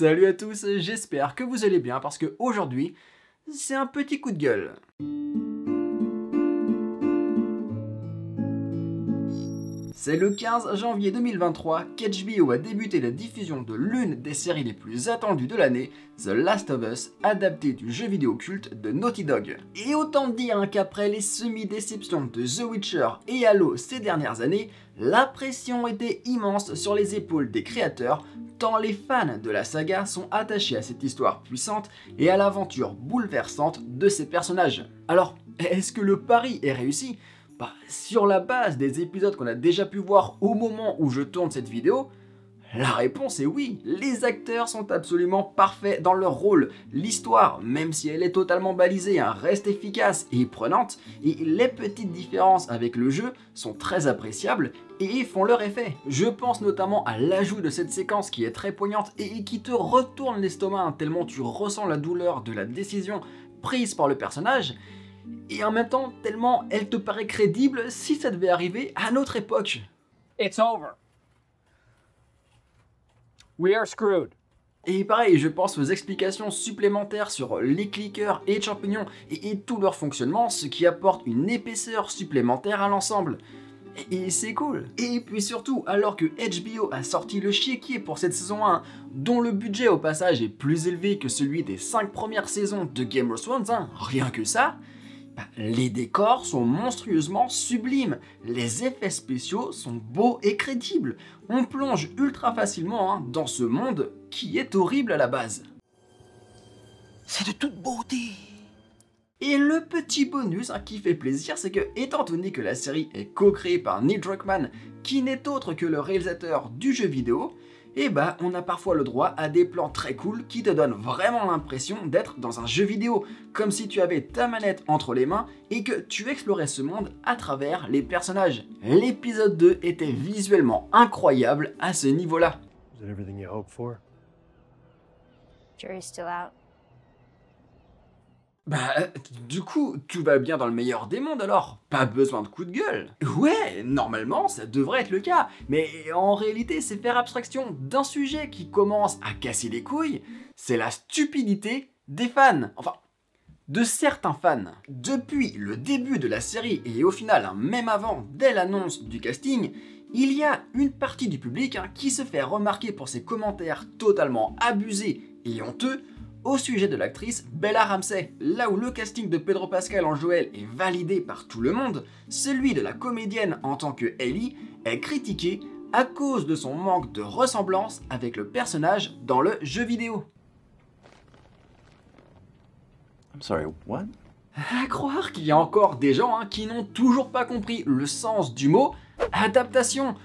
Salut à tous, j'espère que vous allez bien parce que aujourd'hui, c'est un petit coup de gueule. C'est le 15 janvier 2023 qu'HBO a débuté la diffusion de l'une des séries les plus attendues de l'année, The Last of Us, adaptée du jeu vidéo culte de Naughty Dog. Et autant dire qu'après les semi-déceptions de The Witcher et Halo ces dernières années, la pression était immense sur les épaules des créateurs, tant les fans de la saga sont attachés à cette histoire puissante et à l'aventure bouleversante de ces personnages. Alors, est-ce que le pari est réussi ? Sur la base des épisodes qu'on a déjà pu voir au moment où je tourne cette vidéo, la réponse est oui, les acteurs sont absolument parfaits dans leur rôle. L'histoire, même si elle est totalement balisée, reste efficace et prenante, et les petites différences avec le jeu sont très appréciables et font leur effet. Je pense notamment à l'ajout de cette séquence qui est très poignante et qui te retourne l'estomac tellement tu ressens la douleur de la décision prise par le personnage, et en même temps, tellement elle te paraît crédible si ça devait arriver à notre époque. It's over. We are screwed. Et pareil, je pense aux explications supplémentaires sur les clickers et champignons et tout leur fonctionnement, ce qui apporte une épaisseur supplémentaire à l'ensemble. Et c'est cool. Et puis surtout, alors que HBO a sorti le chéquier pour cette saison 1, dont le budget au passage est plus élevé que celui des 5 premières saisons de Game of Thrones, rien que ça, les décors sont monstrueusement sublimes, les effets spéciaux sont beaux et crédibles. On plonge ultra facilement dans ce monde qui est horrible à la base. C'est de toute beauté. Et le petit bonus qui fait plaisir, c'est que étant donné que la série est co-créée par Neil Druckmann, qui n'est autre que le réalisateur du jeu vidéo, on a parfois le droit à des plans très cool qui te donnent vraiment l'impression d'être dans un jeu vidéo, comme si tu avais ta manette entre les mains et que tu explorais ce monde à travers les personnages. L'épisode 2 était visuellement incroyable à ce niveau-là. Is it everything you hoped for? Jury's still out. Du coup, tout va bien dans le meilleur des mondes alors, pas besoin de coup de gueule. Ouais, normalement ça devrait être le cas, mais en réalité c'est faire abstraction d'un sujet qui commence à casser les couilles, c'est la stupidité des fans, enfin, de certains fans. Depuis le début de la série et au final, même avant, dès l'annonce du casting, il y a une partie du public qui se fait remarquer pour ses commentaires totalement abusés et honteux au sujet de l'actrice Bella Ramsey. Là où le casting de Pedro Pascal en Joel est validé par tout le monde, celui de la comédienne en tant que Ellie est critiqué à cause de son manque de ressemblance avec le personnage dans le jeu vidéo. I'm sorry, what? À croire qu'il y a encore des gens qui n'ont toujours pas compris le sens du mot adaptation.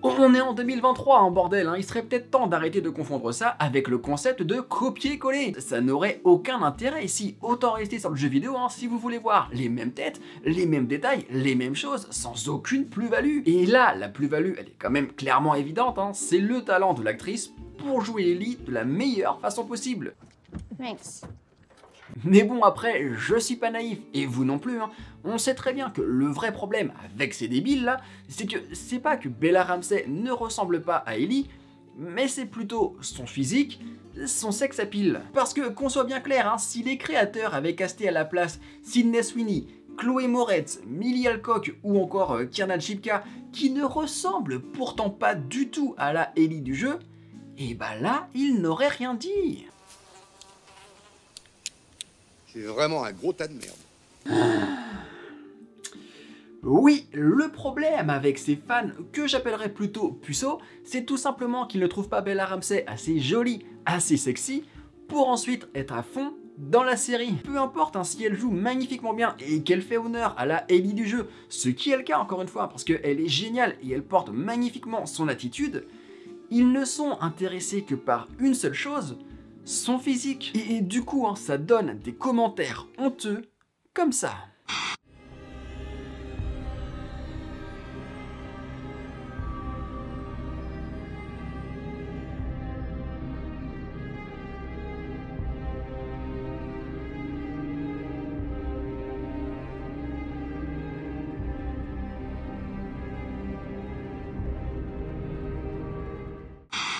On est en 2023, bordel, il serait peut-être temps d'arrêter de confondre ça avec le concept de copier-coller. Ça n'aurait aucun intérêt ici, autant rester sur le jeu vidéo si vous voulez voir les mêmes têtes, les mêmes détails, les mêmes choses, sans aucune plus-value. Et là, la plus-value, elle est quand même clairement évidente, c'est le talent de l'actrice pour jouer Ellie de la meilleure façon possible. Thanks. Mais bon, après, je suis pas naïf, et vous non plus, on sait très bien que le vrai problème avec ces débiles là, c'est que c'est pas que Bella Ramsey ne ressemble pas à Ellie, mais c'est plutôt son physique, son sex appeal. Parce que, qu'on soit bien clair, si les créateurs avaient casté à la place Sydney Sweeney, Chloé Moretz, Millie Alcock ou encore Kiernan Shipka, qui ne ressemblent pourtant pas du tout à la Ellie du jeu, là, ils n'auraient rien dit. C'est vraiment un gros tas de merde. Oui, le problème avec ces fans, que j'appellerais plutôt puceaux, c'est tout simplement qu'ils ne trouvent pas Bella Ramsey assez jolie, assez sexy, pour ensuite être à fond dans la série. Peu importe si elle joue magnifiquement bien et qu'elle fait honneur à la Ellie du jeu, ce qui est le cas encore une fois, parce qu'elle est géniale et elle porte magnifiquement son attitude, ils ne sont intéressés que par une seule chose, son physique. Et du coup, ça donne des commentaires honteux comme ça.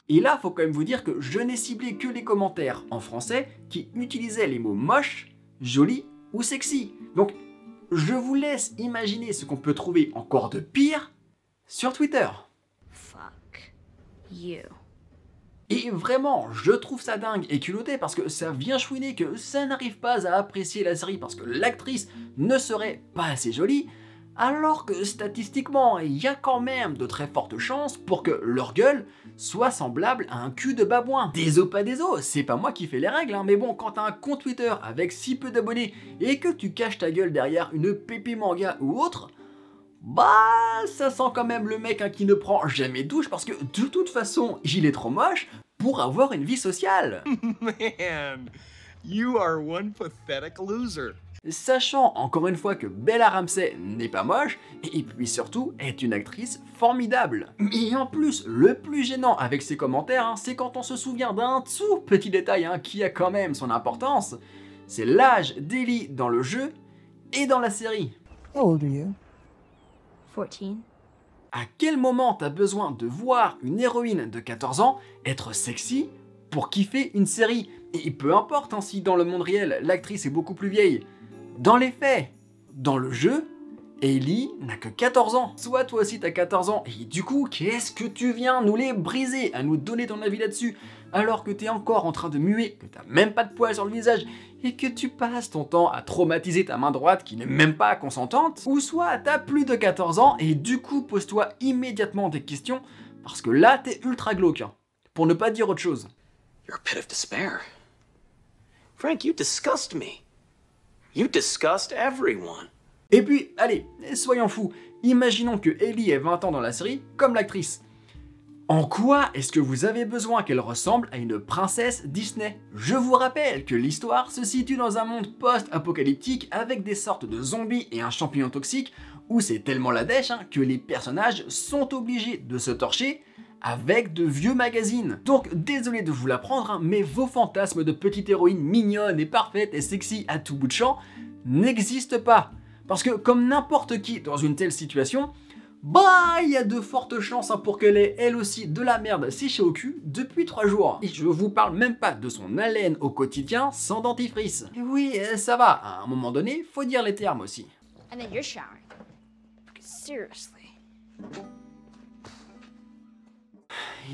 Et là, faut quand même vous dire que je n'ai ciblé que les commentaires en français qui utilisaient les mots moche, joli ou sexy. Donc, je vous laisse imaginer ce qu'on peut trouver encore de pire sur Twitter. Fuck you. Et vraiment, je trouve ça dingue et culotté parce que ça vient chouiner que ça n'arrive pas à apprécier la série parce que l'actrice ne serait pas assez jolie, alors que statistiquement, il y a quand même de très fortes chances pour que leur gueule soit semblable à un cul de babouin. Des os pas des os, c'est pas moi qui fais les règles, hein, mais bon, quand t'as un compte Twitter avec si peu d'abonnés et que tu caches ta gueule derrière une pépé manga ou autre, bah ça sent quand même le mec qui ne prend jamais douche parce que de toute façon, il est trop moche pour avoir une vie sociale. Man, you are one pathetic loser. Sachant encore une fois que Bella Ramsey n'est pas moche, et puis surtout est une actrice formidable. Et en plus, le plus gênant avec ces commentaires, c'est quand on se souvient d'un tout petit détail qui a quand même son importance, c'est l'âge d'Ellie dans le jeu et dans la série. How old are you? 14. À quel moment t'as besoin de voir une héroïne de 14 ans être sexy pour kiffer une série? Et peu importe si dans le monde réel, l'actrice est beaucoup plus vieille. Dans les faits, dans le jeu, Ellie n'a que 14 ans. Soit toi aussi t'as 14 ans, et du coup, qu'est-ce que tu viens nous les briser, à nous donner ton avis là-dessus, alors que t'es encore en train de muer, que t'as même pas de poils sur le visage, et que tu passes ton temps à traumatiser ta main droite qui n'est même pas consentante? Ou soit t'as plus de 14 ans, et du coup pose-toi immédiatement des questions, parce que là t'es ultra glauque, pour ne pas dire autre chose. You're a pit of despair. Frank, you disgust me. You disgust everyone. Et puis, allez, soyons fous, imaginons que Ellie ait 20 ans dans la série, comme l'actrice. En quoi est-ce que vous avez besoin qu'elle ressemble à une princesse Disney? Je vous rappelle que l'histoire se situe dans un monde post-apocalyptique avec des sortes de zombies et un champignon toxique où c'est tellement la dèche que les personnages sont obligés de se torcher avec de vieux magazines. Donc désolé de vous l'apprendre, mais vos fantasmes de petite héroïne mignonne et parfaite et sexy à tout bout de champ n'existent pas. Parce que comme n'importe qui dans une telle situation, bah il y a de fortes chances pour qu'elle ait elle aussi de la merde séchée au cul depuis 3 jours. Et je vous parle même pas de son haleine au quotidien sans dentifrice. Et oui, ça va, à un moment donné, faut dire les termes aussi. And then you're showering. Seriously.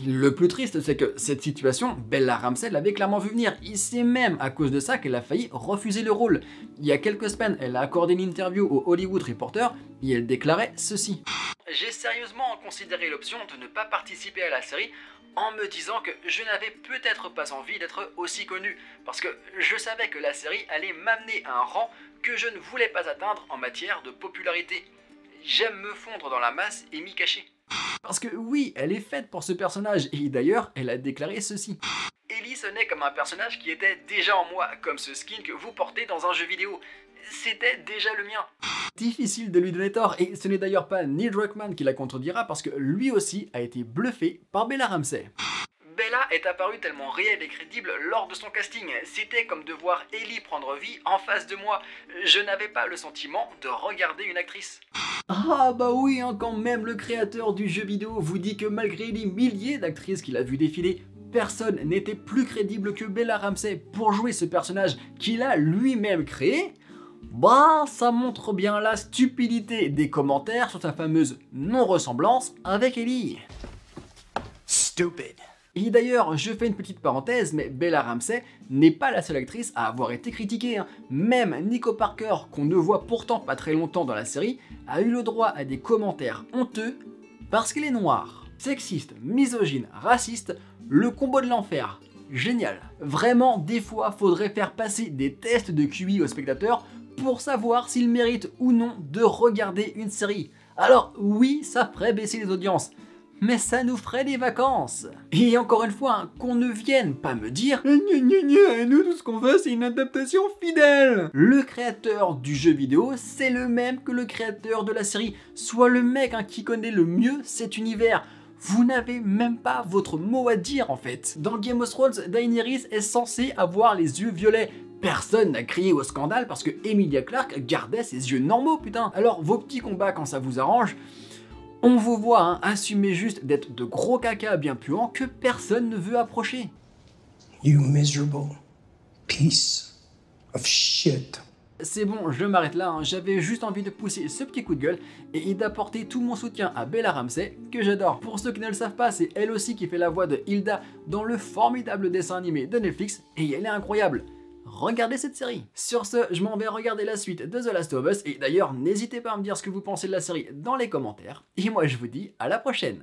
Le plus triste, c'est que cette situation, Bella Ramsey l'avait clairement vu venir. Et c'est même à cause de ça qu'elle a failli refuser le rôle. Il y a quelques semaines, elle a accordé une interview au Hollywood Reporter et elle déclarait ceci. J'ai sérieusement considéré l'option de ne pas participer à la série en me disant que je n'avais peut-être pas envie d'être aussi connue, parce que je savais que la série allait m'amener à un rang que je ne voulais pas atteindre en matière de popularité. J'aime me fondre dans la masse et m'y cacher. Parce que oui, elle est faite pour ce personnage, et d'ailleurs, elle a déclaré ceci. Ellie sonnait comme un personnage qui était déjà en moi, comme ce skin que vous portez dans un jeu vidéo. C'était déjà le mien. Difficile de lui donner tort, et ce n'est d'ailleurs pas Neil Druckmann qui la contredira, parce que lui aussi a été bluffé par Bella Ramsey. Bella est apparue tellement réelle et crédible lors de son casting. C'était comme de voir Ellie prendre vie en face de moi. Je n'avais pas le sentiment de regarder une actrice. Ah bah oui, quand même le créateur du jeu vidéo vous dit que malgré les milliers d'actrices qu'il a vu défiler, personne n'était plus crédible que Bella Ramsey pour jouer ce personnage qu'il a lui-même créé. Bah, ça montre bien la stupidité des commentaires sur sa fameuse non-ressemblance avec Ellie. Stupid. Et d'ailleurs, je fais une petite parenthèse, mais Bella Ramsey n'est pas la seule actrice à avoir été critiquée. Même Nico Parker, qu'on ne voit pourtant pas très longtemps dans la série, a eu le droit à des commentaires honteux parce qu'elle est noire. Sexiste, misogyne, raciste, le combo de l'enfer. Génial. Vraiment, des fois, faudrait faire passer des tests de QI aux spectateurs pour savoir s'ils méritent ou non de regarder une série. Alors oui, ça ferait baisser les audiences, mais ça nous ferait des vacances. Et encore une fois, qu'on ne vienne pas me dire nous tout ce qu'on veut c'est une adaptation fidèle. Le créateur du jeu vidéo, c'est le même que le créateur de la série, soit le mec qui connaît le mieux cet univers. Vous n'avez même pas votre mot à dire en fait. Dans Game of Thrones, Daenerys est censée avoir les yeux violets. Personne n'a crié au scandale parce que Emilia Clarke gardait ses yeux normaux, putain. Alors vos petits combats quand ça vous arrange, On vous voit hein, assumer juste d'être de gros caca bien puants que personne ne veut approcher. You miserable piece of shit. C'est bon, je m'arrête là, hein. J'avais juste envie de pousser ce petit coup de gueule et d'apporter tout mon soutien à Bella Ramsey, que j'adore. Pour ceux qui ne le savent pas, c'est elle aussi qui fait la voix de Hilda dans le formidable dessin animé de Netflix, et elle est incroyable. Regardez cette série. Sur ce, je m'en vais regarder la suite de The Last of Us, et d'ailleurs, n'hésitez pas à me dire ce que vous pensez de la série dans les commentaires, et moi je vous dis à la prochaine.